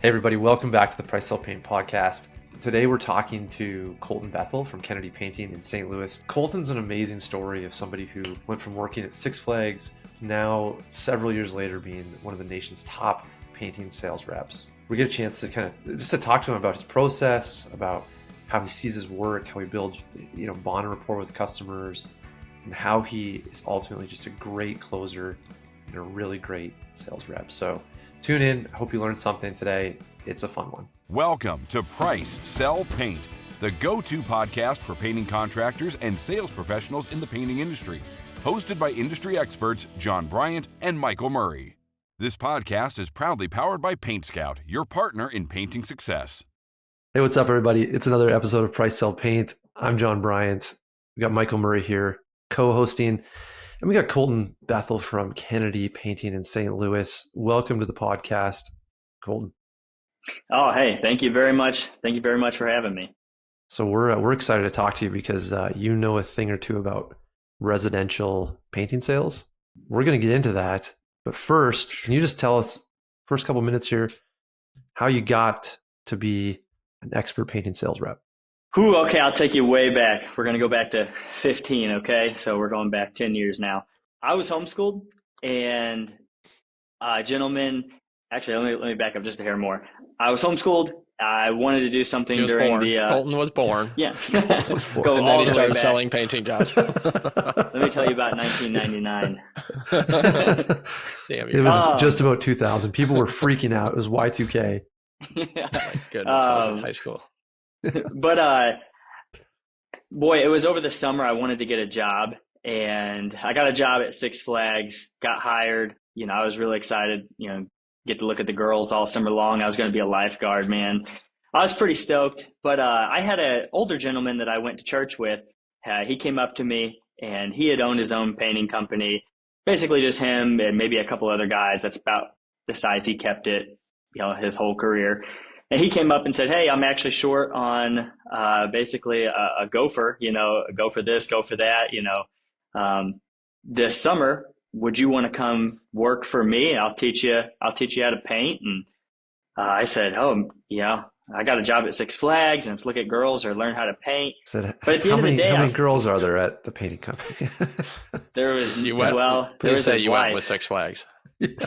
Hey everybody, welcome back to the Price Sell Paint podcast. Today we're talking to Colten Bethel from Kennedy Painting in St. Louis. Colten's an amazing story of somebody who went from working at Six Flags, now several years later being one of the nation's top painting sales reps. We get a chance to kind of just to talk to him about his process, about how he sees his work, how he builds, bond and rapport with customers, and how he is ultimately just a great closer and a really great sales rep. So tune in. I hope you learned something today. It's a fun one. Welcome to Price Sell Paint, the go-to podcast for painting contractors and sales professionals in the painting industry. Hosted by industry experts Jon Bryant and Michael Murray. This podcast is proudly powered by PaintScout, your partner in painting success. Hey, what's up, everybody? It's another episode of Price Sell Paint. I'm Jon Bryant. We got Michael Murray here co-hosting. And we got Colten Bethel from Kennedy Painting in St. Louis. Welcome to the podcast, Colten. Oh, hey, thank you very much. Thank you very much for having me. So we're excited to talk to you because you know a thing or two about residential painting sales. We're going to get into that. But first, can you just tell us, first couple minutes here, how you got to be an expert painting sales rep? Okay, I'll take you way back. We're going to go back to 15, okay? So we're going back 10 years now. I was homeschooled, and a gentleman, actually, let me back up just a hair more. I was homeschooled. I wanted to do something during the... Colton was born. Yeah. Go and then he started selling painting jobs. Let me tell you about 1999. Damn, it was just about 2000. People were freaking out. It was Y2K. Yeah. Oh my goodness, I was in high school. But boy, it was over the summer. I wanted to get a job, and I got a job at Six Flags, got hired. I was really excited, get to look at the girls all summer long. I was going to be a lifeguard, man. I was pretty stoked, but I had an older gentleman that I went to church with. He came up to me, and he had owned his own painting company, basically just him and maybe a couple other guys. That's about the size he kept it, his whole career. And he came up and said, hey, I'm actually short on basically a gopher, go for this, go for that, this summer, would you want to come work for me? I'll teach you how to paint. And I said, I got a job at Six Flags, and it's look at girls or learn how to paint. But at the end of the day, how many girls are there at the painting company? There was, you went with Six Flags. Yeah.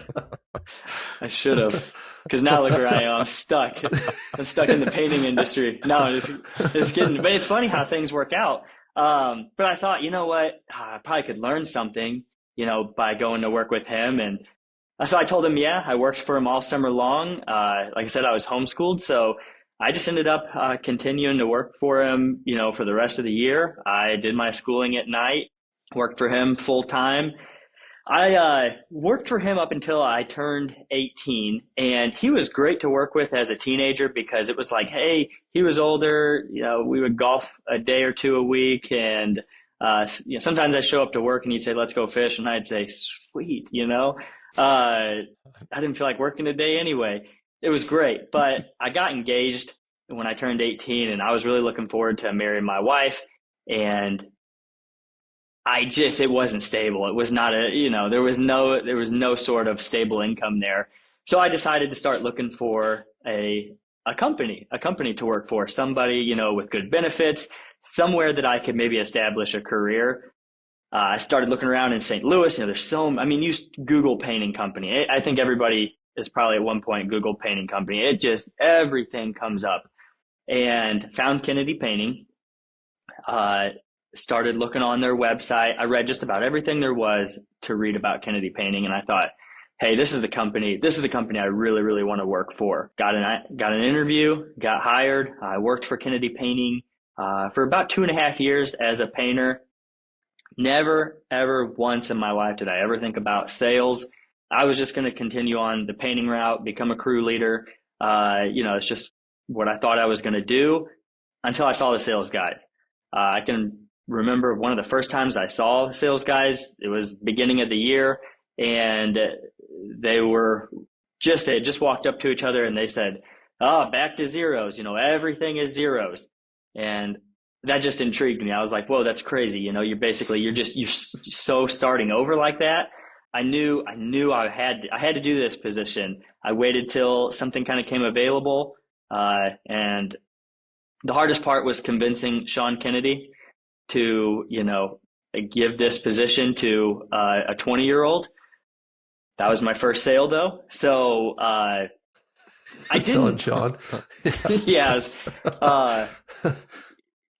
I should have. Because now look where I am. I'm stuck. I'm stuck in the painting industry. No, it's kidding. But it's funny how things work out. But I thought, you know what? I probably could learn something, by going to work with him. And so I told him, I worked for him all summer long. Like I said, I was homeschooled. So I just ended up continuing to work for him, for the rest of the year. I did my schooling at night, worked for him full time. I worked for him up until I turned 18, and he was great to work with as a teenager because it was like, hey, he was older, we would golf a day or two a week, and sometimes I'd show up to work and he'd say, let's go fish, and I'd say, sweet, I didn't feel like working today anyway. It was great, but I got engaged when I turned 18, and I was really looking forward to marrying my wife, and it wasn't stable. It was not there was no sort of stable income there. So I decided to start looking for a company to work for, somebody, with good benefits, somewhere that I could maybe establish a career. I started looking around in St. Louis. There's you Google painting company. I think everybody is probably at one point Google painting company. Everything comes up, and found Kennedy Painting. Started looking on their website. I read just about everything there was to read about Kennedy Painting, and I thought, hey, this is the company I really, really want to work for. Got an interview, got hired. I worked for Kennedy Painting for about 2.5 years as a painter. Never, ever once in my life did I ever think about sales. I was just going to continue on the painting route, become a crew leader. It's just what I thought I was going to do until I saw the sales guys. I can remember one of the first times I saw sales guys, it was beginning of the year, and they had just walked up to each other and they said, back to zeros, everything is zeros. And that just intrigued me. I was like, whoa, that's crazy. You're so starting over like that. I knew I had to do this position. I waited till something kind of came available, and the hardest part was convincing Sean Kennedy to, give this position to a 20-year-old. That was my first sale, though. So I didn't. Sean. Yeah.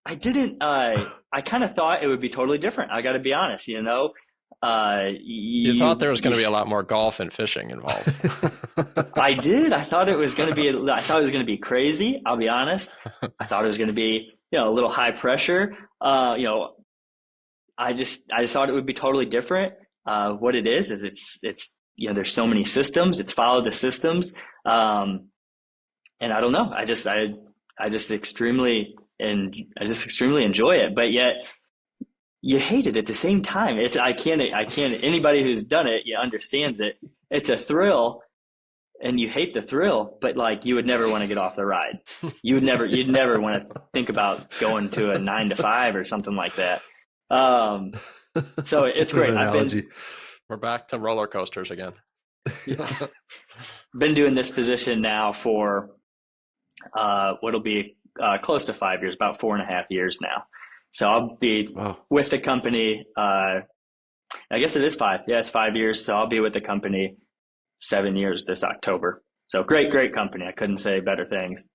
I didn't. I kind of thought it would be totally different. I got to be honest. You thought there was going to be a lot more golf and fishing involved. I did. I thought it was going to be. I thought it was going to be crazy. I'll be honest. I thought it was going to be, a little high pressure. I just thought it would be totally different. What it is it's there's so many systems. It's follow the systems, and I don't know. I just extremely enjoy it, but yet you hate it at the same time. I can't. Anybody who's done it, understands it. It's a thrill, and you hate the thrill, but like you would never want to get off the ride. You'd never want to think about going to a 9 to 5 or something like that. So it's great. We're back to roller coasters again. Been doing this position now for what'll be close to 5 years, about 4.5 years now. So I'll be with the company. I guess it is 5. Yeah, it's 5 years. So I'll be with the company 7 years this October. So great company. I couldn't say better things.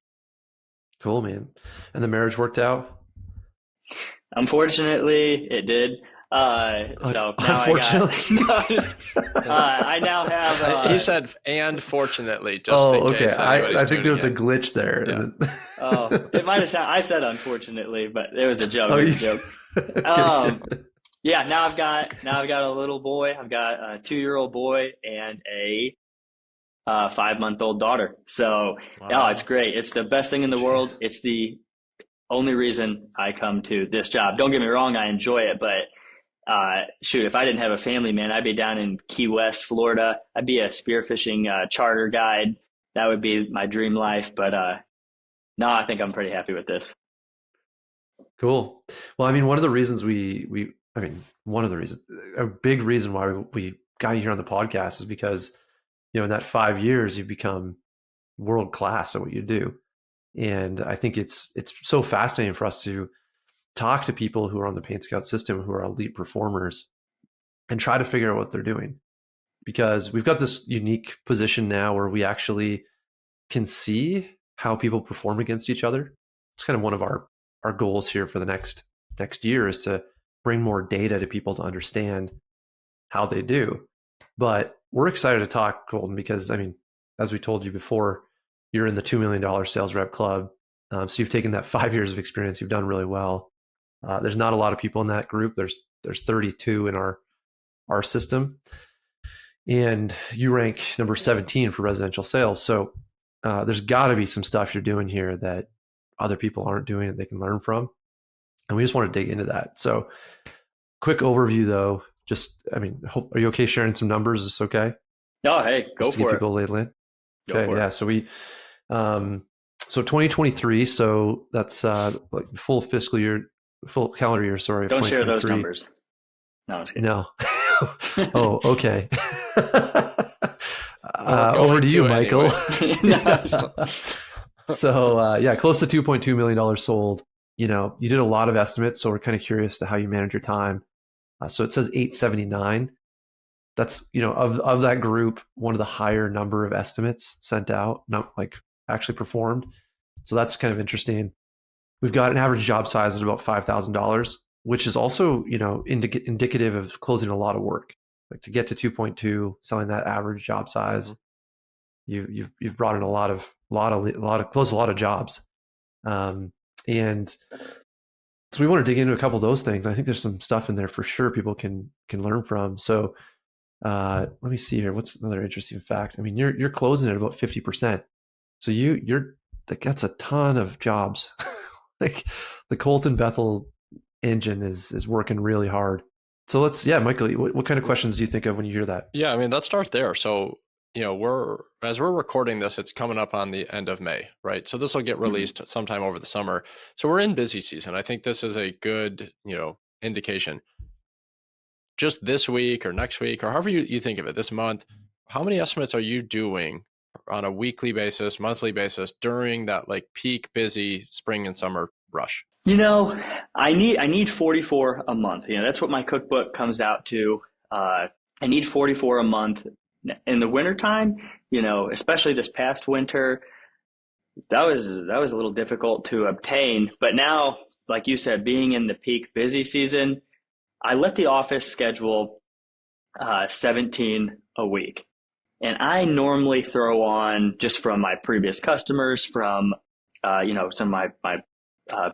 Cool, man. And the marriage worked out? Unfortunately, it did. So now unfortunately, I now have. He said, "And fortunately," just in case. I think there was a glitch there. Yeah. It might have sounded. I said unfortunately, but it was a joke. Yeah. Now I've got a little boy. I've got a 2-year-old boy and a 5-month-old daughter. So it's great. It's the best thing in the world. It's the only reason I come to this job. Don't get me wrong, I enjoy it, but if I didn't have a family, man, I'd be down in Key West, Florida. I'd be a spearfishing charter guide. That would be my dream life. But no, I think I'm pretty happy with this. Cool. Well, I mean, a big reason why we got you here on the podcast is because, in that 5 years, you've become world class at what you do. And I think it's so fascinating for us to talk to people who are on the PaintScout system, who are elite performers, and try to figure out what they're doing. Because we've got this unique position now where we actually can see how people perform against each other. It's kind of one of our goals here for the next year is to bring more data to people to understand how they do. But we're excited to talk, Colton, because, I mean, as we told you before, you're in the $2 million sales rep club. So you've taken that 5 years of experience. You've done really well. There's not a lot of people in that group. There's 32 in our system. And you rank number 17 for residential sales. So there's got to be some stuff you're doing here that other people aren't doing that they can learn from. And we just want to dig into that. So quick overview, though. Are you okay sharing some numbers? Is this okay? Oh, hey, go for it. People ladle in. Okay, yeah. So we, so 2023. So that's like full calendar year. Sorry. Don't share those numbers. No, I'm just kidding. No. Oh, okay. Over to you, Michael. So close to $2.2 million sold. You did a lot of estimates, so we're kind of curious to how you manage your time. So it says 879. That's, of that group, one of the higher number of estimates sent out, not like actually performed. So that's kind of interesting. We've got an average job size at about $5,000, which is also, indicative of closing a lot of work. Like to get to 2.2, selling that average job size, you've brought in closed a lot of jobs. And so we want to dig into a couple of those things. I think there's some stuff in there for sure people can learn from. So let me see here. What's another interesting fact? I mean, you're closing at about 50%. So that's a ton of jobs. Like the Colten Bethel engine is working really hard. So Michael, what kind of questions do you think of when you hear that? Yeah, I mean, let's start there. So, as we're recording this, it's coming up on the end of May, right? So this will get released sometime over the summer. So we're in busy season. I think this is a good, indication. just this week or next week, or however you think of it, this month, how many estimates are you doing on a weekly basis, monthly basis during that like peak busy spring and summer rush? I need 44 a month. That's what my cookbook comes out to. I need 44 a month. In the wintertime, especially this past winter, that was a little difficult to obtain. But now, like you said, being in the peak busy season, I let the office schedule 17 a week. And I normally throw on, just from my previous customers, from some of my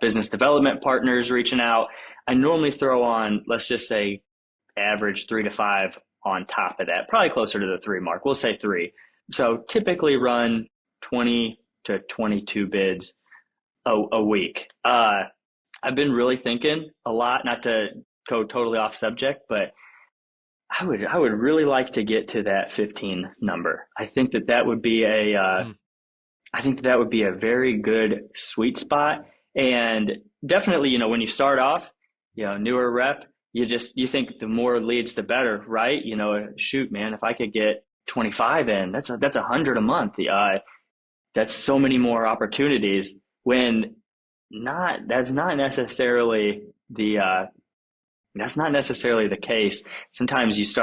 business development partners reaching out, I normally throw on, let's just say, average 3 to 5 on top of that, probably closer to the 3 mark. We'll say 3. So typically run 20 to 22 bids a week. I've been really thinking a lot, not to go totally off subject, but I would really like to get to that 15 number. I think that would be a very good sweet spot. And definitely, when you start off, newer rep, you think the more leads, the better, right? Shoot, man, if I could get 25 in, that's 100 a month. That's so many more opportunities, when that's not necessarily the case. Sometimes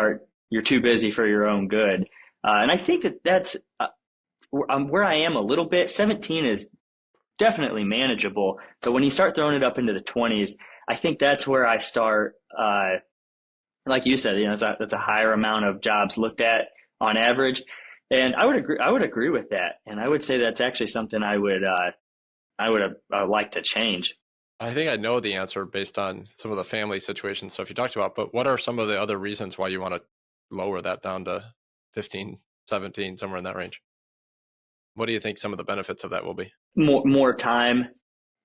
you're too busy for your own good. And I think that's where I am a little bit. 17 is definitely manageable, but when you start throwing it up into the 20s, I think that's where I start. Like you said, that's a higher amount of jobs looked at on average, and I would agree with that, and I would say that's actually something I would like to change. I think I know the answer based on some of the family situation stuff you talked about, but what are some of the other reasons why you want to lower that down to 15, 17, somewhere in that range? What do you think some of the benefits of that will be? More time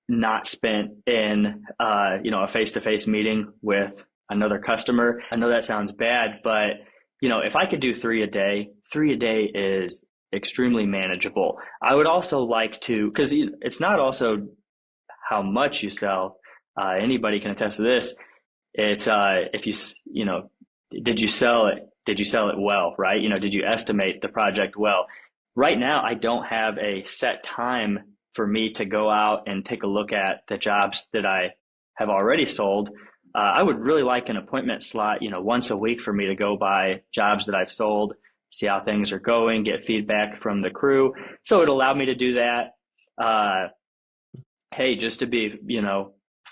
not spent in a face-to-face meeting with another customer. I know that sounds bad, but if I could do 3 a day is extremely manageable. I would also like to, because it's not also how much you sell. Anybody can attest to this. It's if did you sell it? Did you sell it well, right? Did you estimate the project well? Right now, I don't have a set time for me to go out and take a look at the jobs that I have already sold. I would really like an appointment slot, once a week, for me to go by jobs that I've sold, see how things are going, get feedback from the crew. So it allowed me to do that. Hey, just to be,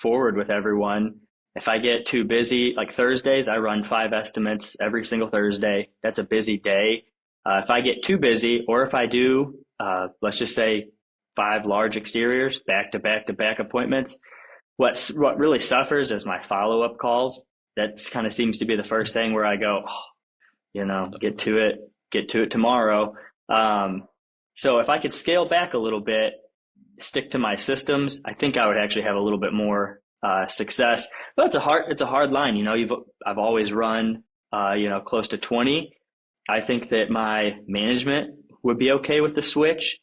forward with everyone, if I get too busy, like Thursdays, I run 5 estimates every single Thursday. That's a busy day. If I get too busy, or if I do, let's just say 5 large exteriors, back to back appointments, what really suffers is my follow-up calls. That kind of seems to be the first thing where I go, get to it tomorrow. So if I could scale back a little bit, stick to my systems, I think I would actually have a little bit more success. But it's a hard line. I've always run close to 20. I think that my management would be okay with the switch,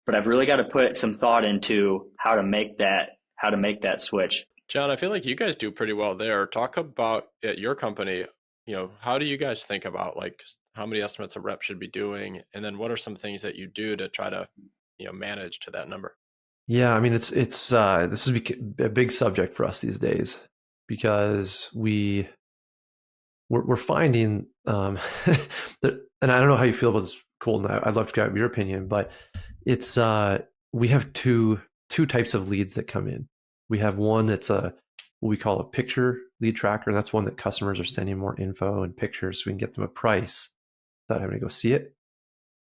but I've really got to put some thought into how to make that switch. Jon, I feel like you guys do pretty well there. Talk about at your company, how do you guys think about like how many estimates a rep should be doing? And then what are some things that you do to try to, manage to that number? Yeah, I mean, it's this is a big subject for us these days, because we're finding that, and I don't know how you feel about this, Colton. I'd love to get your opinion, but it's we have two types of leads that come in. We have one that's what we call a picture lead tracker, and that's one that customers are sending more info and pictures so we can get them a price without having to go see it.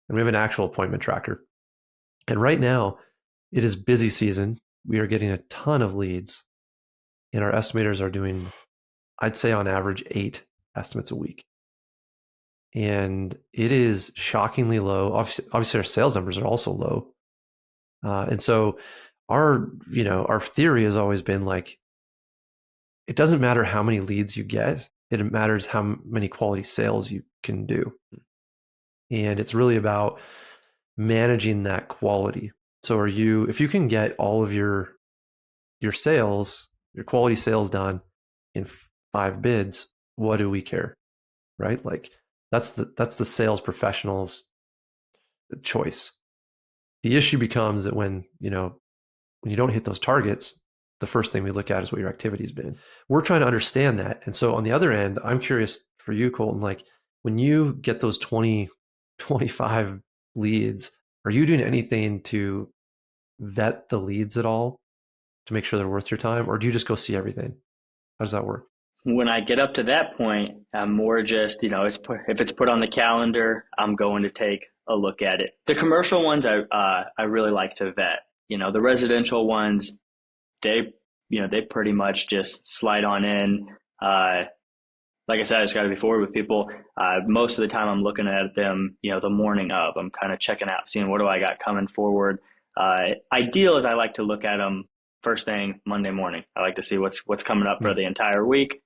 And we have an actual appointment tracker. And right now, it is busy season. We are getting a ton of leads, and our estimators are doing, I'd say on average, 8 estimates a week. And it is shockingly low. Obviously our sales numbers are also low. And so our theory has always been like, it doesn't matter how many leads you get. It matters how many quality sales you can do. And it's really about managing that quality. So if you can get all of your sales, your quality sales done in 5 bids, what do we care, right? Like that's the sales professional's choice. The issue becomes that when you don't hit those targets, the first thing we look at is what your activity's been. We're trying to understand that. And so on the other end, I'm curious for you, Colton, like when you get those 20, 25 leads, are you doing anything to vet the leads at all to make sure they're worth your time? Or do you just go see everything? How does that work? When I get up to that point, I'm more just, if it's put on the calendar, I'm going to take a look at it. The commercial ones, I really like to vet. The residential ones, they pretty much just slide on in. Like I said, I just got to be forward with people. Most of the time I'm looking at them, the morning of. I'm kind of checking out, seeing what do I got coming forward. Ideal is I like to look at them first thing Monday morning. I like to see what's coming up for the entire week.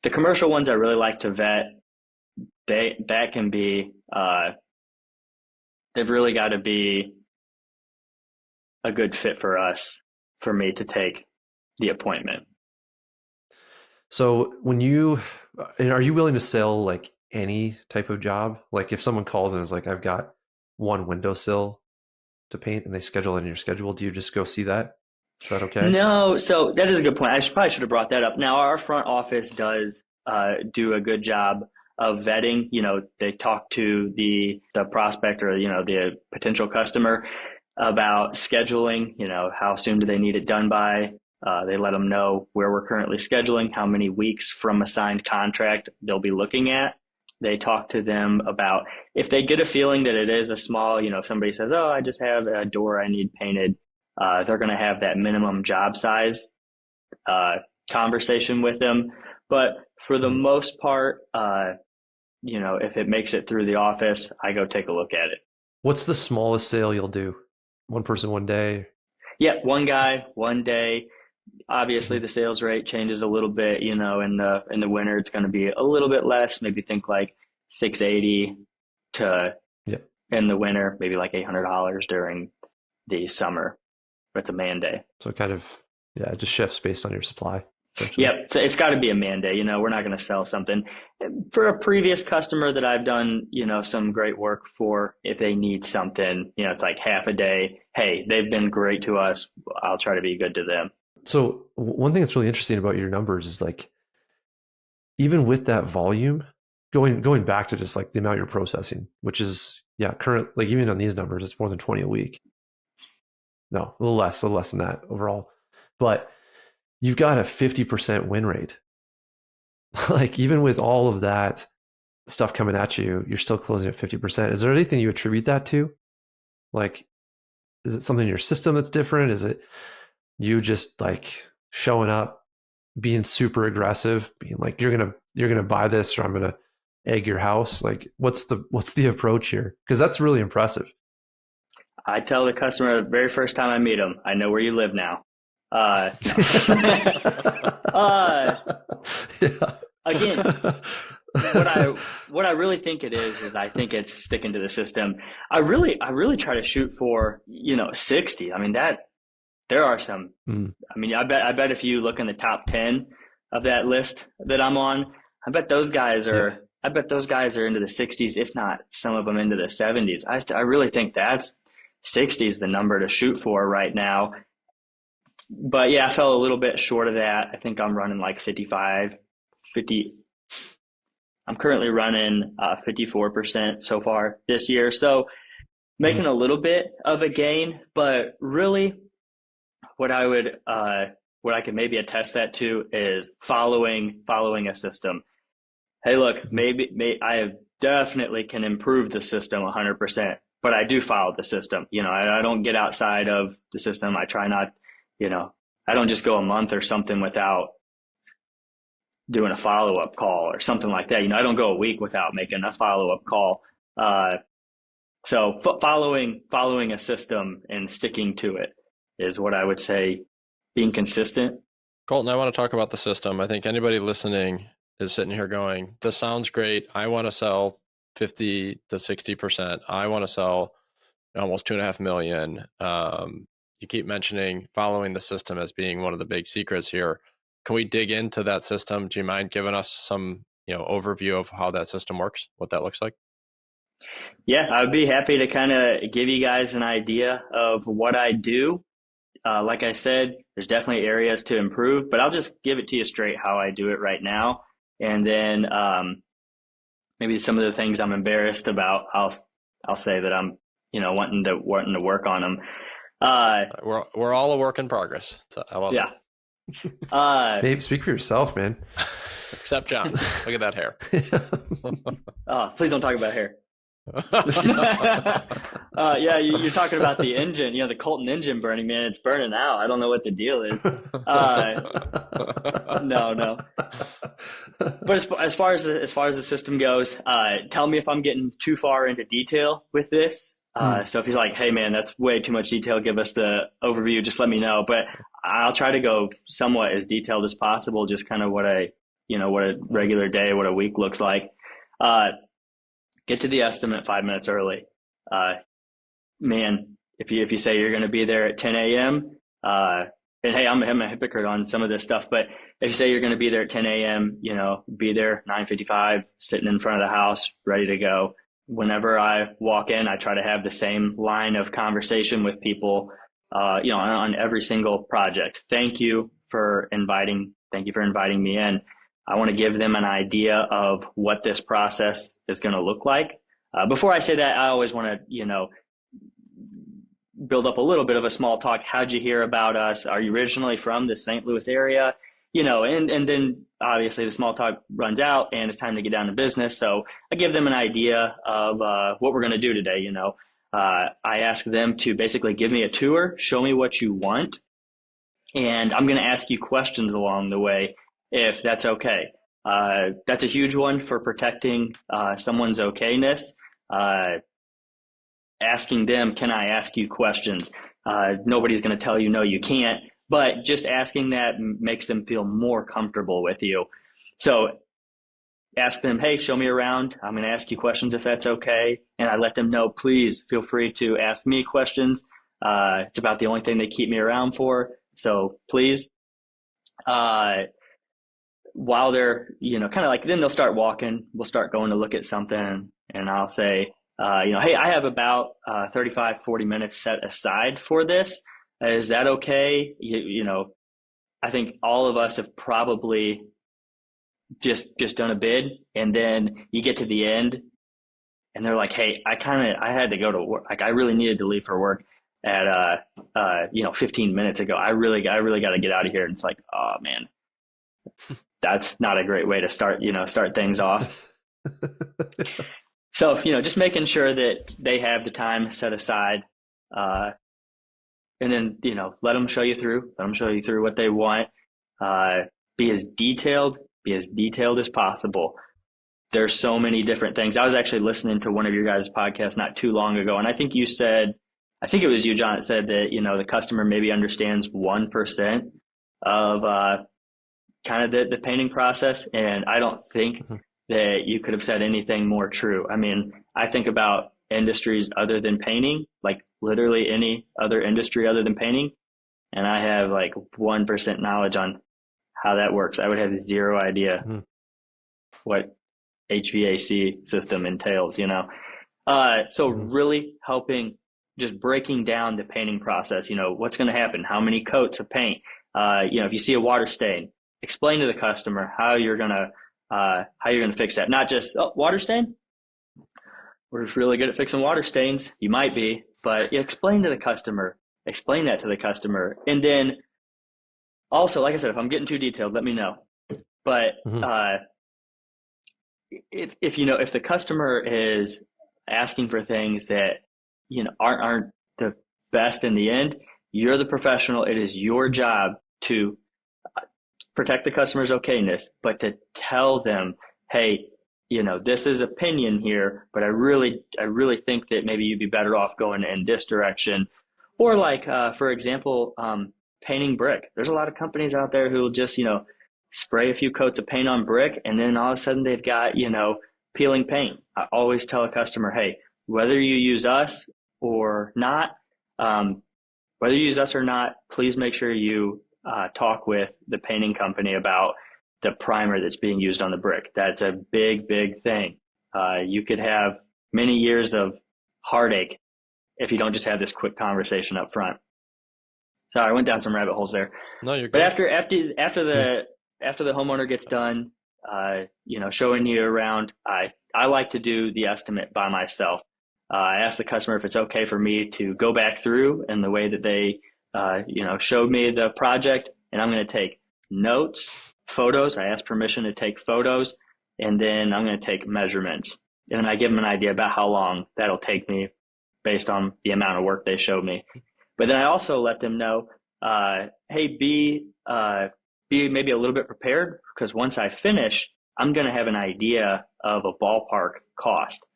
The commercial ones I really like to vet. That can be, they've really got to be a good fit for us, for me to take the appointment. So are you willing to sell like any type of job? Like if someone calls and is like, I've got one windowsill to paint and they schedule it in your schedule, do you just go see that? Is that okay? No, so that is a good point. I probably should have brought that up. Now, our front office does do a good job of vetting. They talk to the prospect or, the potential customer about scheduling, how soon do they need it done by. They let them know where we're currently scheduling, how many weeks from a signed contract they'll be looking at. They talk to them about if they get a feeling that it is a small, if somebody says, oh, I just have a door I need painted, they're going to have that minimum job size conversation with them. But for the most part, if it makes it through the office, I go take a look at it. What's the smallest sale you'll do? One person, one day? Yeah, one guy, one day. Obviously, the sales rate changes a little bit. In the winter, it's going to be a little bit less. Maybe think like $680 to in the winter, maybe like $800 during the summer. But it's a man day. So it kind of it just shifts based on your supply. Yep, so it's got to be a man day. We're not going to sell something for a previous customer that I've done, some great work for. If they need something, it's like half a day. Hey, they've been great to us. I'll try to be good to them. So one thing that's really interesting about your numbers is like, even with that volume, going back to just like the amount you're processing, which is current, like even on these numbers, it's more than 20 a week. No, a little less than that overall. But you've got a 50% win rate. Like even with all of that stuff coming at you, you're still closing at 50%. Is there anything you attribute that to? Like, is it something in your system that's different? Is it you just like showing up, being super aggressive, being like, you're gonna buy this or I'm gonna egg your house? Like what's the approach here? Because that's really impressive. I tell the customer the very first time I meet them, I know where you live now. Again, what I really think it is I think it's sticking to the system. I really try to shoot for 60. I mean there are some. I mean I bet if you look in the top 10 of that list that I'm on, I bet those guys are into the 60s, if not some of them into the 70s. I really think that's 60 is the number to shoot for right now. But I fell a little bit short of that. I think I'm running like 50. I'm currently running 54% so far this year. So making a little bit of a gain, but really what I could maybe attest that to is following a system. Hey, look, maybe I have definitely can improve the system 100%, but I do follow the system. I don't get outside of the system. I try not, I don't just go a month or something without doing a follow-up call or something like that. I don't go a week without making a follow-up call. So following a system and sticking to it is what I would say, being consistent. Colton, I want to talk about the system. I think anybody listening is sitting here going, this sounds great. I want to sell 50 to 60%. I want to sell almost 2.5 million. You keep mentioning following the system as being one of the big secrets here. Can we dig into that system? Do you mind giving us some overview of how that system works, what that looks like? Yeah, I would be happy to kind of give you guys an idea of what I do. Like I said, there's definitely areas to improve, but I'll just give it to you straight how I do it right now. And then maybe some of the things I'm embarrassed about, I'll say that I'm, wanting to work on them. We're all a work in progress. So I love it. Babe, speak for yourself, man. Except John. Look at that hair. Please don't talk about hair. Yeah, you're talking about the engine, the Colton engine burning, man. It's burning out. I don't know what the deal is. No. But as far as the system goes, tell me if I'm getting too far into detail with this. So if he's like, hey man, that's way too much detail, give us the overview, just let me know. But I'll try to go somewhat as detailed as possible, just kind of what a regular day, what a week looks like. Get to the estimate 5 minutes early. Man, if you say you're going to be there at 10 a.m., and hey, I'm a hypocrite on some of this stuff, but if you say you're going to be there at 10 a.m., be there 9:55, sitting in front of the house, ready to go. Whenever I walk in, I try to have the same line of conversation with people, on every single project. Thank you for inviting me in. I want to give them an idea of what this process is going to look like. Before I say that, I always want to, build up a little bit of a small talk. How'd you hear about us? Are you originally from the St. Louis area? And then obviously the small talk runs out and it's time to get down to business. So I give them an idea of what we're going to do today. I ask them to basically give me a tour, show me what you want, and I'm going to ask you questions along the way, if that's okay. That's a huge one for protecting someone's okayness. Asking them, can I ask you questions? Nobody's going to tell you, no, you can't. But just asking that makes them feel more comfortable with you. So ask them, hey, show me around. I'm going to ask you questions if that's okay. And I let them know, please feel free to ask me questions. It's about the only thing they keep me around for. So please. While they're, kind of like, then they'll start walking, we'll start going to look at something, and I'll say, hey, I have about 35, 40 minutes set aside for this. Is that okay? I think all of us have probably just done a bid, and then you get to the end and they're like, hey, I had to go to work. Like, I really needed to leave for work at 15 minutes ago. I really got to get out of here. And it's like, oh man, that's not a great way to start things off. So, just making sure that they have the time set aside, and then, let them show you through what they want. Be as detailed as possible. There's so many different things. I was actually listening to one of your guys' podcasts not too long ago, and I think it was you, John, that said that, the customer maybe understands 1% of kind of the painting process. And I don't think that you could have said anything more true. I mean, I think about industries other than painting, like literally any other industry other than painting, and I have like 1% knowledge on how that works. I would have zero idea what HVAC system entails, So really helping, just breaking down the painting process, what's going to happen, how many coats of paint, if you see a water stain, explain to the customer how you're going to fix that. Not just, water stain? We're just really good at fixing water stains. You might be, but explain that to the customer. And then also, like I said, if I'm getting too detailed, let me know. But if the customer is asking for things that aren't the best in the end, you're the professional. It is your job to protect the customer's okayness, but to tell them, hey, this is opinion here, but I really think that maybe you'd be better off going in this direction. Or like, for example, painting brick. There's a lot of companies out there who will just, spray a few coats of paint on brick, and then all of a sudden they've got, peeling paint. I always tell a customer, hey, whether you use us or not, please make sure you talk with the painting company about the primer that's being used on the brick. That's a big, big thing. You could have many years of heartache if you don't just have this quick conversation up front. Sorry, I went down some rabbit holes there. No, you're good. But after the homeowner gets done, showing you around, I like to do the estimate by myself. I ask the customer if it's okay for me to go back through in the way that they, showed me the project, and I'm going to take notes, photos. I ask permission to take photos, and then I'm going to take measurements. And then I give them an idea about how long that'll take me based on the amount of work they showed me. But then I also let them know, hey, be maybe a little bit prepared, because once I finish, I'm going to have an idea of a ballpark cost.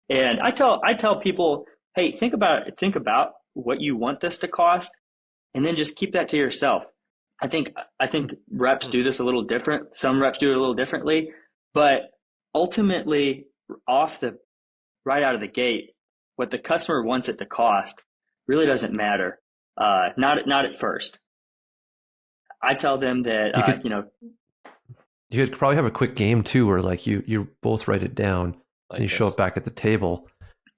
And I tell people, hey, think about what you want this to cost, and then just keep that to yourself. I think reps do this a little different. Some reps do it a little differently, but ultimately, right out of the gate, what the customer wants it to cost really doesn't matter. Not at first. I tell them that you could probably have a quick game too, where like you both write it down and you show it back at the table,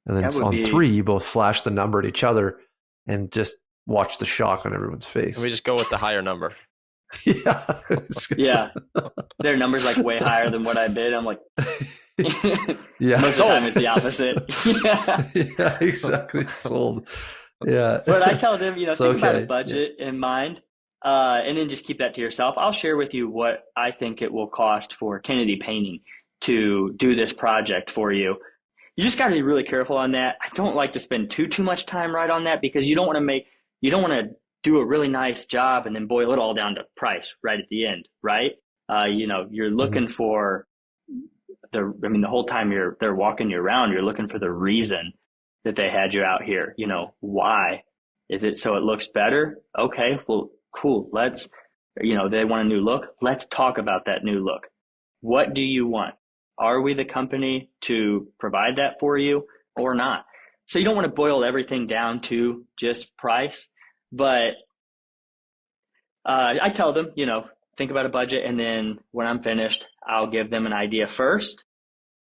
and then on 3 you both flash the number at each other and just watch the shock on everyone's face. And we just go with the higher number. Yeah. Yeah. Their number's like way higher than what I bid. I'm like, yeah. Most of the time it's the opposite. Yeah. Yeah, exactly. Sold. Yeah. But I tell them, think about a budget in mind, and then just keep that to yourself. I'll share with you what I think it will cost for Kennedy Painting to do this project for you. You just got to be really careful on that. I don't like to spend too much time right on that, because you don't want to do a really nice job and then boil it all down to price right at the end, right? You're looking for the whole time they're walking you around, you're looking for the reason that they had you out here. Why? Is it so it looks better? Okay, well, cool. They want a new look. Let's talk about that new look. What do you want? Are we the company to provide that for you or not? So you don't want to boil everything down to just price, but I tell them, think about a budget, and then when I'm finished, I'll give them an idea first,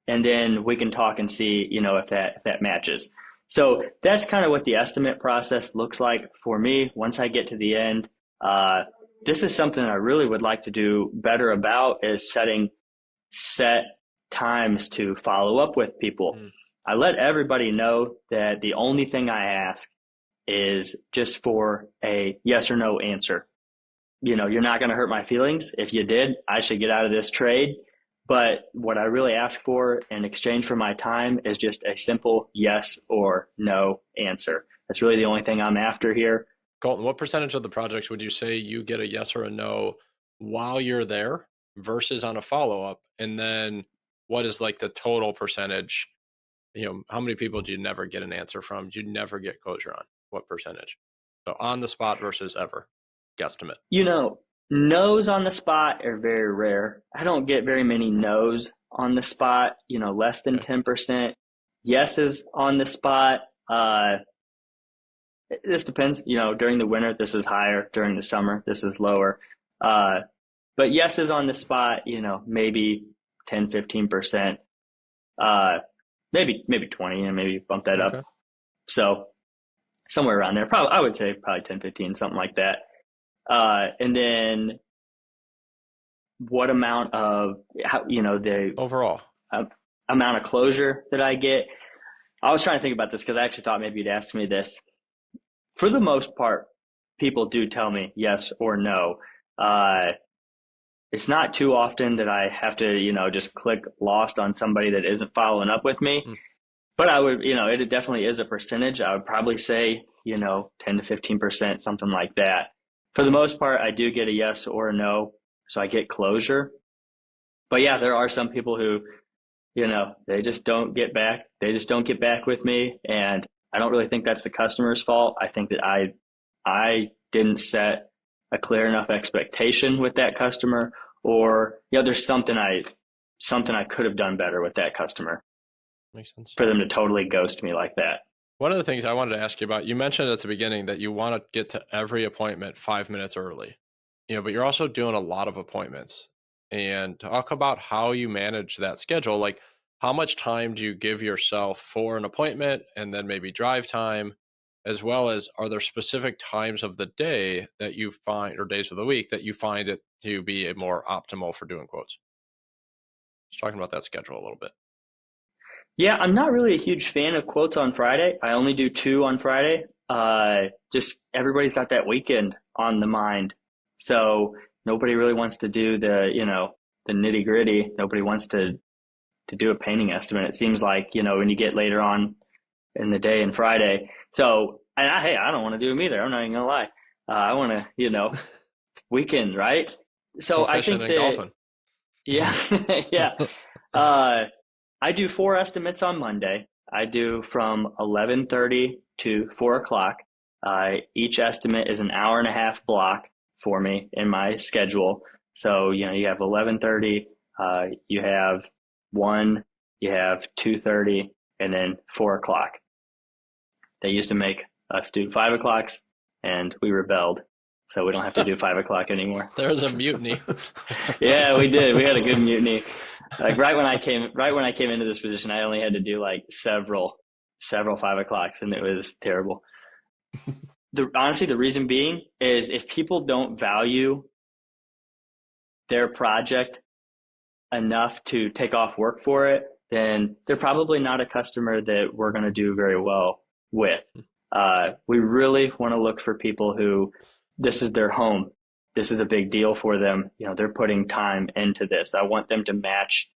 and then we can talk and see, if that matches. So that's kind of what the estimate process looks like for me. Once I get to the end, this is something I really would like to do better about, is setting set times to follow up with people. I let everybody know that the only thing I ask is just for a yes or no answer. You're not going to hurt my feelings. If you did, I should get out of this trade. But what I really ask for in exchange for my time is just a simple yes or no answer. That's really the only thing I'm after here. Colton, what percentage of the projects would you say you get a yes or a no while you're there versus on a follow-up? And then what is like the total percentage? How many people do you never get an answer from? Do you never get closure on? What percentage? So on the spot versus ever, guesstimate. No's on the spot are very rare. I don't get very many no's on the spot, less than 10%. Yeses on the spot. This depends, during the winter, this is higher. During the summer, this is lower. But yeses on the spot, maybe 10, 15%. Maybe 20, and maybe bump that up. So somewhere around there. I would say probably 10, 15, something like that. And then what amount of, the overall amount of closure that I get. I was trying to think about this because I actually thought maybe you'd ask me this. For the most part, people do tell me yes or no. It's not too often that I have to, just click lost on somebody that isn't following up with me. But I would, it definitely is a percentage. I would probably say, 10 to 15%, something like that. For the most part, I do get a yes or a no, so I get closure. But yeah, there are some people who, they just don't get back. They just don't get back with me, and I don't really think that's the customer's fault. I think that I didn't set a clear enough expectation with that customer, or there's something I could have done better with that customer. Makes sense. For them to totally ghost me like that. One of the things I wanted to ask you about, you mentioned at the beginning that you want to get to every appointment 5 minutes early, but you're also doing a lot of appointments. and talk about how you manage that schedule. Like, how much time do you give yourself for an appointment and then maybe drive time, as well as are there specific times of the day that you find, or days of the week that you find it to be a more optimal for doing quotes? Just talking about that schedule a little bit. Yeah, I'm not really a huge fan of quotes on Friday. I only do 2 on Friday. Just everybody's got that weekend on the mind. So nobody really wants to do the nitty gritty. Nobody wants to do a painting estimate. It seems like, when you get later on in the day and Friday. So, hey, I don't want to do them either. I'm not even gonna lie. I want to, weekend, right? So I think that, golfing. yeah, yeah. I do 4 estimates on Monday. I do from 11:30 to 4 o'clock. Each estimate is an hour and a half block for me in my schedule. So, you have 11:30, you have 1, you have 2:30, and then 4 o'clock. They used to make us do 5 o'clocks, and we rebelled. So we don't have to do 5 o'clock anymore. There was a mutiny. Yeah, we did. We had a good mutiny. Like right when I came into this position, I only had to do like several 5 o'clocks, and it was terrible. Honestly, the reason being is if people don't value their project enough to take off work for it, then they're probably not a customer that we're going to do very well with. We really want to look for people who this is their home. This is a big deal for them. They're putting time into this. I want them to match,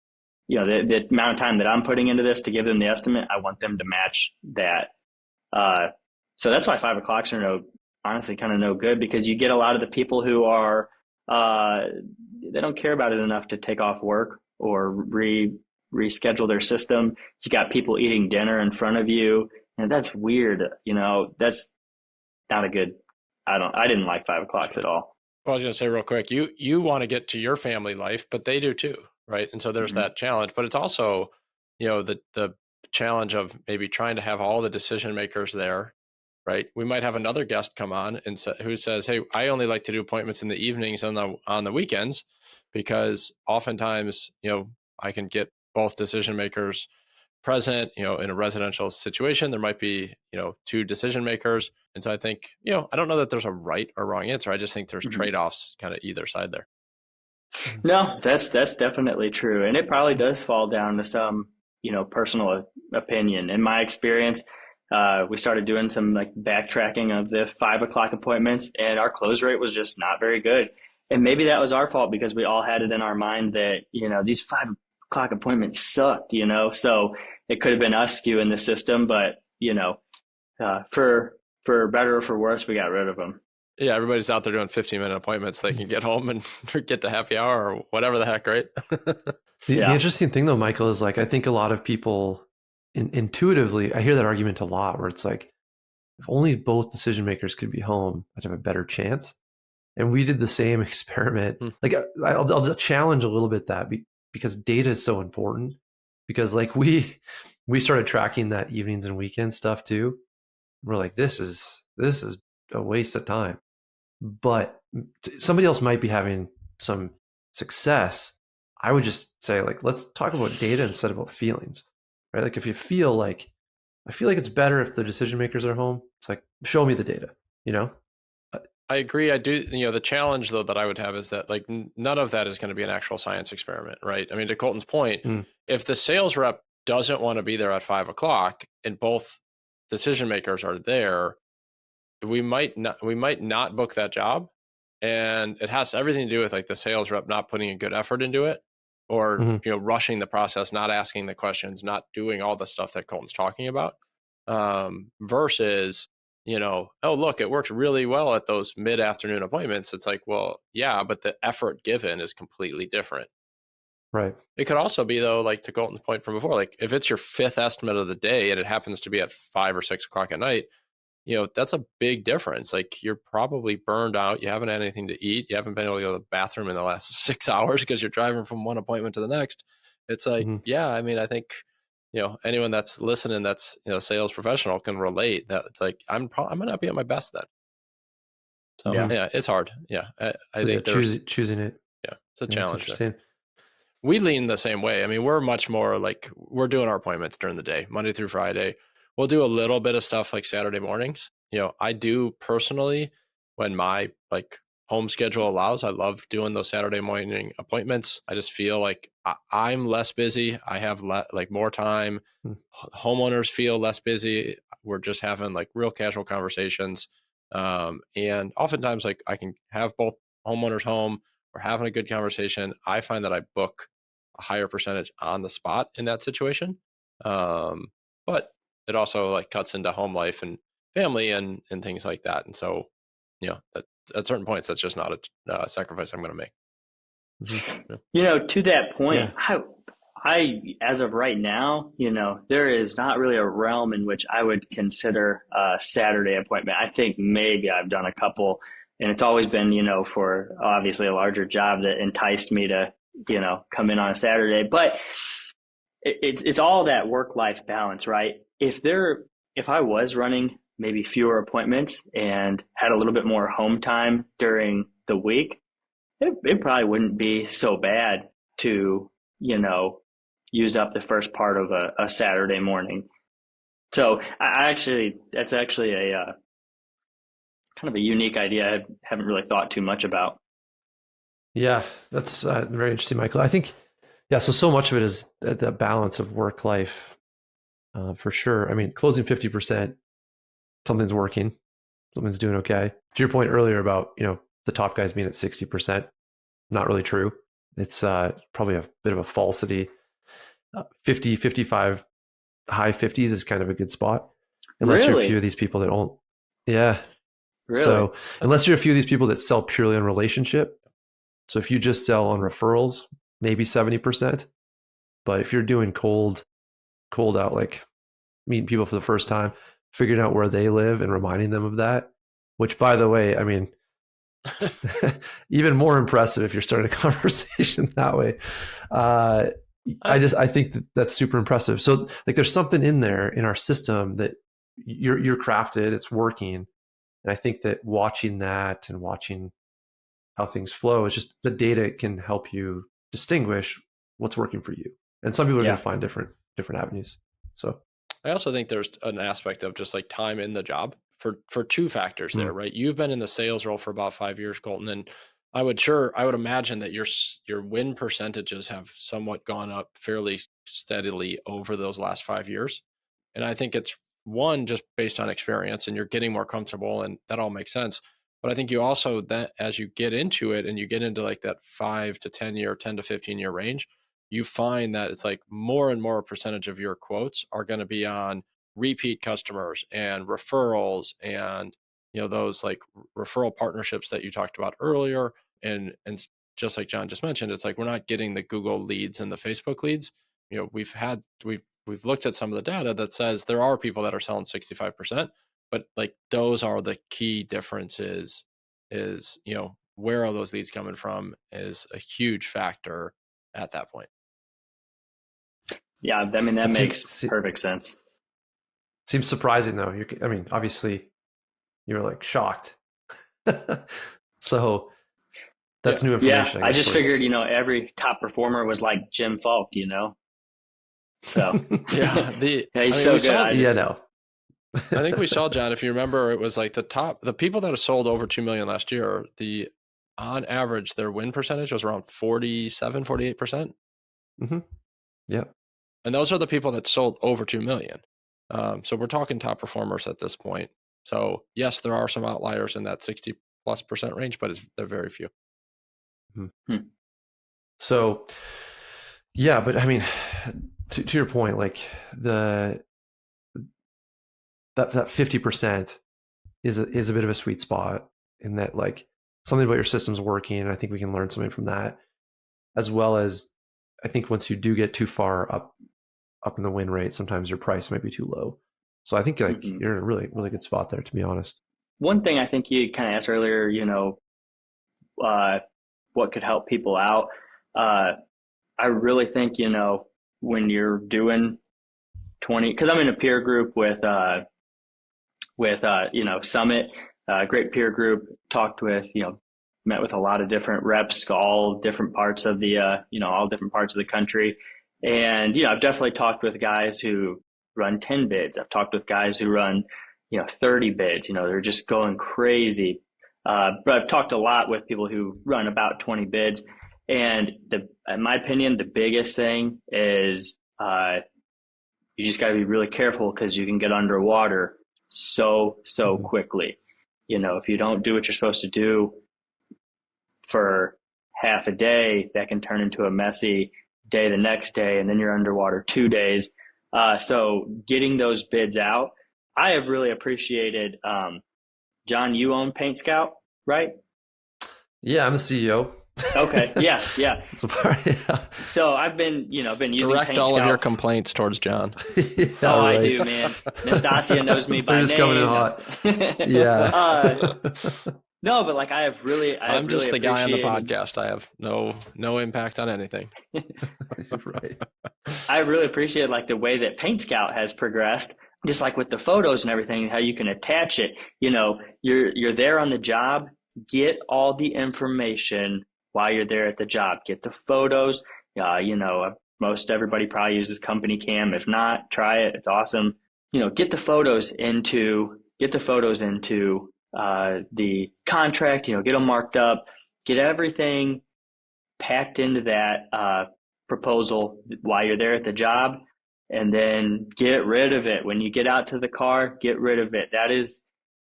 the amount of time that I'm putting into this to give them the estimate. I want them to match that. So that's why 5 o'clocks are honestly kind of no good, because you get a lot of the people who are, they don't care about it enough to take off work or reschedule their system. You got people eating dinner in front of you, and that's weird. That's not a good, I didn't like 5 o'clocks at all. Well, I was going to say real quick, you want to get to your family life, but they do too, right? And so there's that challenge, but it's also, the challenge of maybe trying to have all the decision makers there, right? We might have another guest come on and who says, "Hey, I only like to do appointments in the evenings and on the weekends, because oftentimes, I can get both decision makers present. In a residential situation, there might be, 2 decision makers." And so I think, I don't know that there's a right or wrong answer. I just think there's trade-offs kind of either side there. No, that's definitely true. And it probably does fall down to some, personal opinion. In my experience, we started doing some like backtracking of the 5 o'clock appointments, and our close rate was just not very good. And maybe that was our fault, because we all had it in our mind that, these 5 o'clock appointments sucked, so it could have been us skewing the system, but, for better or for worse, we got rid of them. Yeah, everybody's out there doing 15-minute appointments. They can get home and get to happy hour or whatever the heck, right? The interesting thing though, Michael, is like, I think a lot of people intuitively, I hear that argument a lot, where it's like, if only both decision makers could be home, I'd have a better chance. And we did the same experiment. Like, I'll challenge a little bit that because data is so important. Because like we started tracking that evenings and weekend stuff too. We're like, this is a waste of time. But somebody else might be having some success. I would just say, like, let's talk about data instead of about feelings, right? Like, if you feel like, I feel like it's better if the decision makers are home, it's like, show me the data, I agree. I do. The challenge though that I would have is that like none of that is going to be an actual science experiment, right? I mean, to Colton's point, if the sales rep doesn't want to be there at 5 o'clock and both decision makers are there, we might not book that job. And it has everything to do with like the sales rep not putting a good effort into it, or, rushing the process, not asking the questions, not doing all the stuff that Colton's talking about, versus, oh, look, it works really well at those mid-afternoon appointments. It's like, well, yeah, but the effort given is completely different. Right. It could also be though, like to Colton's point from before, like if it's your 5th estimate of the day and it happens to be at 5 or 6 o'clock at night, that's a big difference. Like you're probably burned out. You haven't had anything to eat. You haven't been able to go to the bathroom in the last 6 hours because you're driving from one appointment to the next. It's like, yeah, I mean, I think, anyone that's listening, that's, sales professional can relate that it's like, I might not be at my best then. So yeah, it's hard. Yeah. I think choosing it. Yeah. It's a challenge. Interesting. we lean the same way. I mean, we're much more like we're doing our appointments during the day, Monday through Friday. We'll do a little bit of stuff like Saturday mornings. I do personally when my like home schedule allows. I love doing those Saturday morning appointments. I just feel like I'm less busy. I have like more time. Homeowners feel less busy. We're just having like real casual conversations. And oftentimes like I can have both homeowners home. We're having a good conversation. I find that I book a higher percentage on the spot in that situation. But it also like cuts into home life and family and things like that. And so, at certain points, that's just not a sacrifice I'm going to make. Mm-hmm. To that point, yeah. I, as of right now, there is not really a realm in which I would consider a Saturday appointment. I think maybe I've done a couple, and it's always been, for obviously a larger job that enticed me to, come in on a Saturday. But it's all that work-life balance, right? If I was running maybe fewer appointments and had a little bit more home time during the week, it probably wouldn't be so bad to, use up the first part of a Saturday morning. So that's actually a kind of a unique idea I haven't really thought too much about. Yeah, that's very interesting, Michael. I think, so much of it is the balance of work life, for sure. I mean, closing 50%, something's working, something's doing okay. To your point earlier about, the top guys being at 60%, not really true. It's probably a bit of a falsity. 50, 55, high 50s is kind of a good spot. Unless you're a few of these people that don't. Yeah. Really? So unless you're a few of these people that sell purely on relationship. So if you just sell on referrals, maybe 70%. But if you're doing cold out, like meeting people for the first time, figuring out where they live and reminding them of that, which by the way, I mean, even more impressive if you're starting a conversation that way. I think that's super impressive. So like there's something in there in our system that you're crafted, it's working. And I think that watching that and watching how things flow is just the data can help you distinguish what's working for you. And some people are going to find different avenues. So I also think there's an aspect of just like time in the job for two factors there, right? You've been in the sales role for about 5 years, Colton, and I would imagine that your win percentages have somewhat gone up fairly steadily over those last 5 years. And I think it's one, just based on experience, and you're getting more comfortable, and that all makes sense. But I think you also, that as you get into it and you get into like that 5 to 10 year, 10 to 15 year range, you find that it's like more and more percentage of your quotes are going to be on repeat customers and referrals and, those like referral partnerships that you talked about earlier. And just like Jon just mentioned, it's like, we're not getting the Google leads and the Facebook leads. We've looked at some of the data that says there are people that are selling 65%, but like those are the key differences is, where are those leads coming from is a huge factor at that point. Yeah. I mean, that makes perfect sense. Seems surprising though. Obviously you're like shocked. So that's new information. Yeah. I just figured, every top performer was like Jim Falk, So he's so good. I think we saw, Jon, if you remember, it was like the people that have sold over 2 million last year, on average, their win percentage was around 47, 48%. Mm-hmm. Yeah. And those are the people that sold over 2 million. So we're talking top performers at this point. So yes, there are some outliers in that 60+% range, but they're very few. Mm-hmm. So yeah, but I mean, to your point, like that 50% is a bit of a sweet spot in that, like something about your system's working. And I think we can learn something from that, as well as I think once you do get too far up in the win rate, sometimes your price might be too low. So I think like you're in a really, really good spot there, to be honest. One thing I think you kind of asked earlier, what could help people out? I really think, when you're doing 20, because I'm in a peer group with Summit, great peer group, talked with, met with a lot of different reps, all different parts of the, all different parts of the country. And, I've definitely talked with guys who run 10 bids. I've talked with guys who run, 30 bids, they're just going crazy. But I've talked a lot with people who run about 20 bids. And in my opinion, the biggest thing is you just got to be really careful because you can get underwater so quickly. If you don't do what you're supposed to do for half a day, that can turn into a messy day the next day, and then you're underwater 2 days. So getting those bids out, I have really appreciated. Jon, you own PaintScout, right? Yeah, I'm the CEO. Okay. Yeah. So I've been using Direct PaintScout. all of your complaints towards Jon. Yeah, right. I right. do, man. Nastasia knows me by We're just name. coming in hot. Yeah. No, but like I'm just really the guy on the appreciated- podcast. I have no impact on anything. Right. I really appreciate like the way that PaintScout has progressed, just like with the photos and everything, how you can attach it. You're there on the job. Get all the information while you're there at the job. Get the photos. Most everybody probably uses Company Cam. If not, try it. It's awesome. Get the photos into the contract. Get them marked up. Get everything packed into that proposal while you're there at the job, and then get rid of it when you get out to the car. Get rid of it.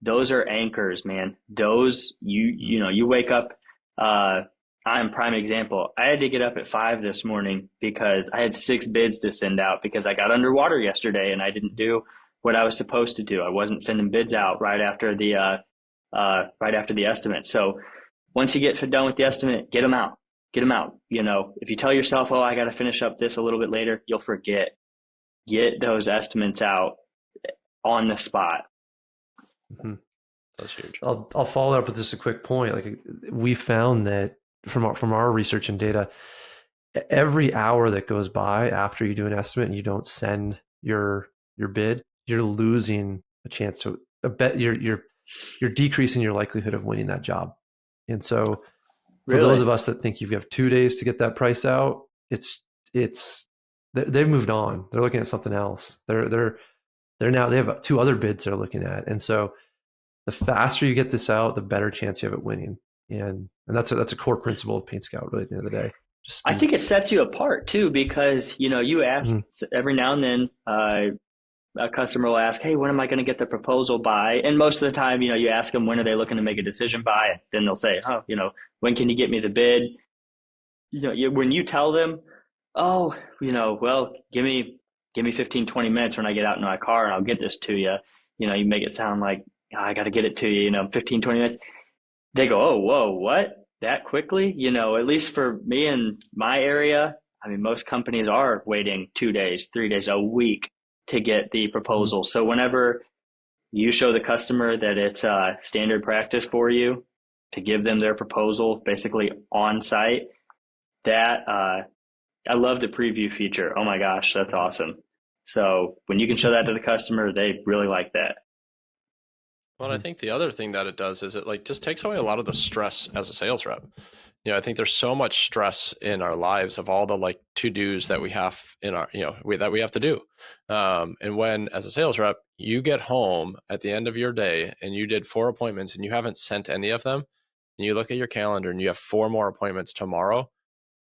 Those are anchors, man. Those you wake up. I'm prime example. I had to get up at 5 this morning because I had 6 bids to send out because I got underwater yesterday and I didn't do what I was supposed to do. I wasn't sending bids out right after the estimate. So once you get done with the estimate, get them out. Get them out. If you tell yourself, "Oh, I got to finish up this a little bit later," you'll forget. Get those estimates out on the spot. Mm-hmm. That's huge. I'll follow up with just a quick point. Like, we found that from our research and data, every hour that goes by after you do an estimate and you don't send your bid, you're losing a chance to a bet. You're decreasing your likelihood of winning that job. And so for those of us that think you have 2 days to get that price out, they've moved on. They're looking at something else. They're now, they have 2 other bids they're looking at. And so the faster you get this out, the better chance you have at winning. And that's a core principle of PaintScout, really, at the end of the day. I think it sets you apart too, because you ask every now and then, a customer will ask, "Hey, when am I going to get the proposal by?" And most of the time, you ask them, when are they looking to make a decision by? And then they'll say, "Oh, when can you get me the bid?" When you tell them, "Oh, well, give me 15, 20 minutes when I get out in my car and I'll get this to you." You make it sound like, "Oh, I got to get it to you, 15, 20 minutes. They go, "Oh, whoa, what? That quickly?" At least for me in my area, I mean, most companies are waiting 2 days, 3 days, a week to get the proposal. So whenever you show the customer that it's standard practice for you to give them their proposal basically on site, that I love the preview feature. Oh my gosh, that's awesome. So when you can show that to the customer, they really like that. Well, I think the other thing that it does is it just takes away a lot of the stress as a sales rep. I think there's so much stress in our lives of all the to-dos that we have in our, that we have to do. And when, as a sales rep, you get home at the end of your day and you did 4 appointments and you haven't sent any of them, and you look at your calendar and you have 4 more appointments tomorrow,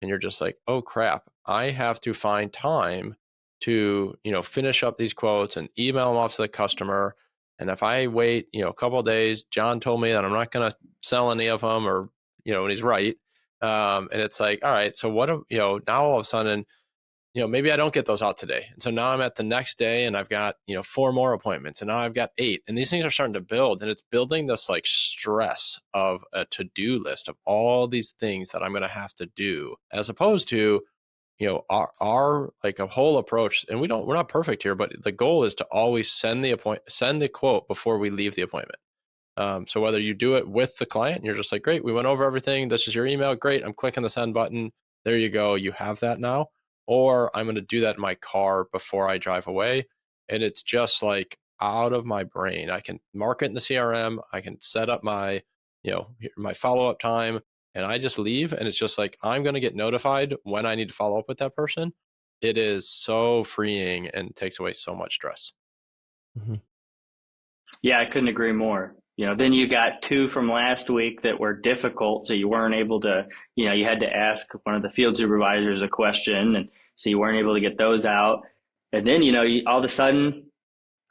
and you're just like, "Oh crap, I have to find time to, finish up these quotes and email them off to the customer. And if I wait, a couple of days, Jon told me that I'm not going to sell any of them," or, and he's right. And it's like, all right, so what, now all of a sudden, maybe I don't get those out today. And so now I'm at the next day and I've got, 4 more appointments, and now I've got 8, and these things are starting to build, and it's building this stress of a to-do list of all these things that I'm going to have to do, as opposed to, our a whole approach. And we're not perfect here, but the goal is to always send the quote before we leave the appointment. So whether you do it with the client and you're just like, "Great, we went over everything. This is your email. Great. I'm clicking the send button. There you go. You have that now." Or I'm going to do that in my car before I drive away. And it's just out of my brain. I can mark it in the CRM. I can set up my, my follow-up time, and I just leave, and it's just like, I'm going to get notified when I need to follow up with that person. It is so freeing and takes away so much stress. Mm-hmm. Yeah, I couldn't agree more. Then you got 2 from last week that were difficult. So you weren't able to, you had to ask one of the field supervisors a question. And so you weren't able to get those out. And then, all of a sudden,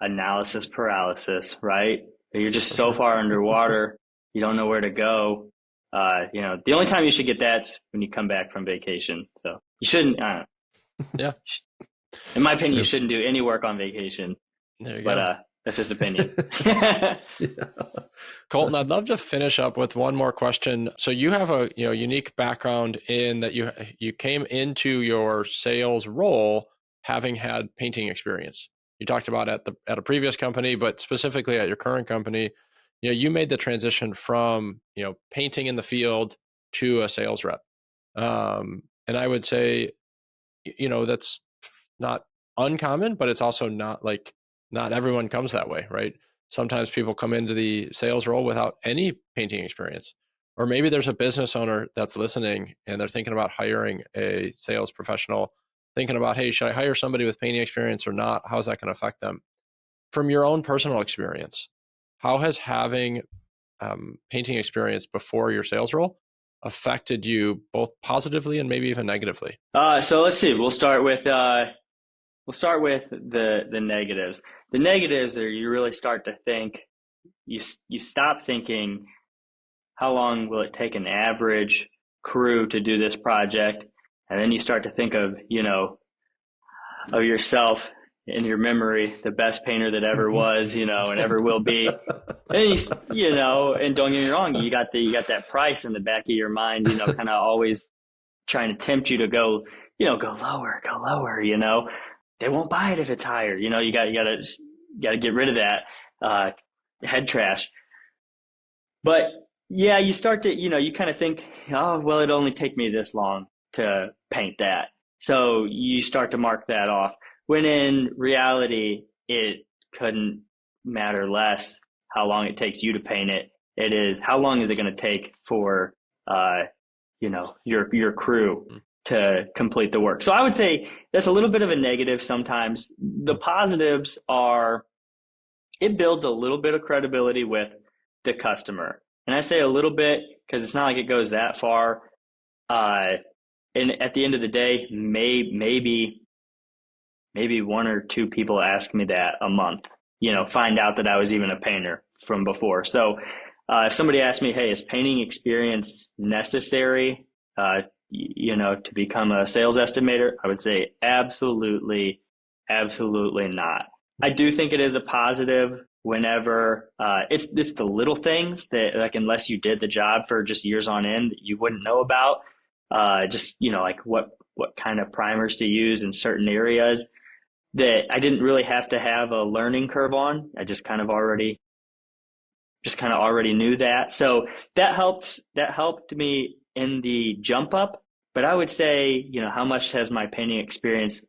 analysis paralysis, right? You're just so far underwater, you don't know where to go. The only time you should get that's when you come back from vacation. So you shouldn't, yeah. In my opinion, you shouldn't do any work on vacation. There you go. But that's just opinion. Colton, I'd love to finish up with one more question. So you have a unique background in that you came into your sales role having had painting experience. You talked about at a previous company, but specifically at your current company, you made the transition from painting in the field to a sales rep. And I would say, that's not uncommon, but it's also not everyone comes that way, right? Sometimes people come into the sales role without any painting experience. Or maybe there's a business owner that's listening and they're thinking about hiring a sales professional, thinking about, hey, should I hire somebody with painting experience or not? How's that going to affect them? From your own personal experience, how has having painting experience before your sales role affected you both positively and maybe even negatively? So let's see. We'll start with the negatives. The negatives are you really start to think, you stop thinking, how long will it take an average crew to do this project? And then you start to think of, of yourself in your memory, the best painter that ever was, and ever will be. And and don't get me wrong, you got that price in the back of your mind, kind of always trying to tempt you to go lower. They won't buy it if it's higher. You got to get rid of that head trash. But yeah, you start to, you kind of think, oh, well, it'll only take me this long to paint that. So you start to mark that off. When in reality, it couldn't matter less how long it takes you to paint it. It is, how long is it going to take for, your crew to complete the work. So I would say that's a little bit of a negative sometimes. The positives are it builds a little bit of credibility with the customer. And I say a little bit because it's not like it goes that far. And at the end of the day, maybe 1 or 2 people ask me that a month, find out that I was even a painter from before. So if somebody asked me, hey, is painting experience necessary, to become a sales estimator, I would say absolutely not. I do think it is a positive whenever it's the little things that, like, unless you did the job for just years on end, that you wouldn't know about. Like what kind of primers to use in certain areas that I didn't really have to have a learning curve on. I just kind of already knew that. So that helped me in the jump up. But I would say, how much has my painting experience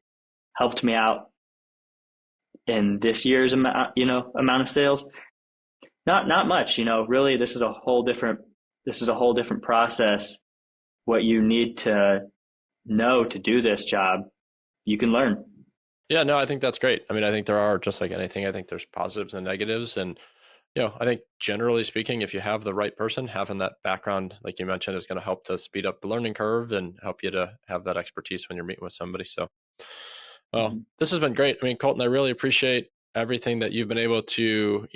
helped me out in this year's amount of sales? Not much. Really, this is a whole different process. What you need to know to do this job, you can learn. Yeah, no, I think that's great. I mean, I think there are, just like anything, I think there's positives and negatives. And, I think generally speaking, if you have the right person, having that background, like you mentioned, is going to help to speed up the learning curve and help you to have that expertise when you're meeting with somebody. So, well, This has been great. I mean, Colton, I really appreciate everything that you've been able to,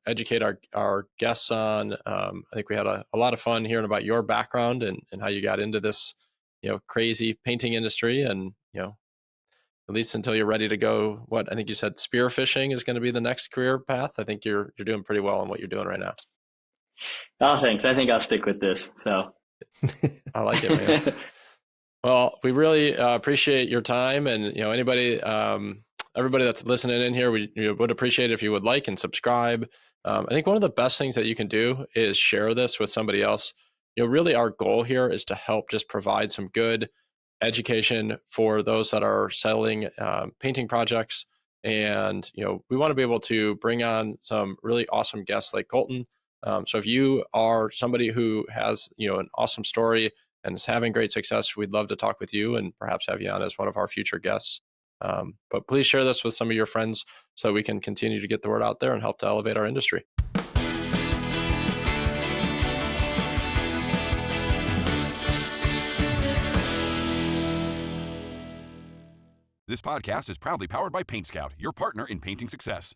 educate our guests on. I think we had a lot of fun hearing about your background and how you got into this, crazy painting industry. And, at least until you're ready to go, what I think you said, spearfishing is going to be the next career path. I think you're doing pretty well on what you're doing right now. Oh, thanks. I think I'll stick with this. So I like it, man. Well, we really appreciate your time, and everybody that's listening in here, we would appreciate it if you would like and subscribe. I think one of the best things that you can do is share this with somebody else. Really our goal here is to help just provide some good education for those that are selling painting projects. And, we want to be able to bring on some really awesome guests like Colton So if you are somebody who has, an awesome story and is having great success, we'd love to talk with you and perhaps have you on as one of our future guests. But please share this with some of your friends so we can continue to get the word out there and help to elevate our industry. This podcast is proudly powered by PaintScout, your partner in painting success.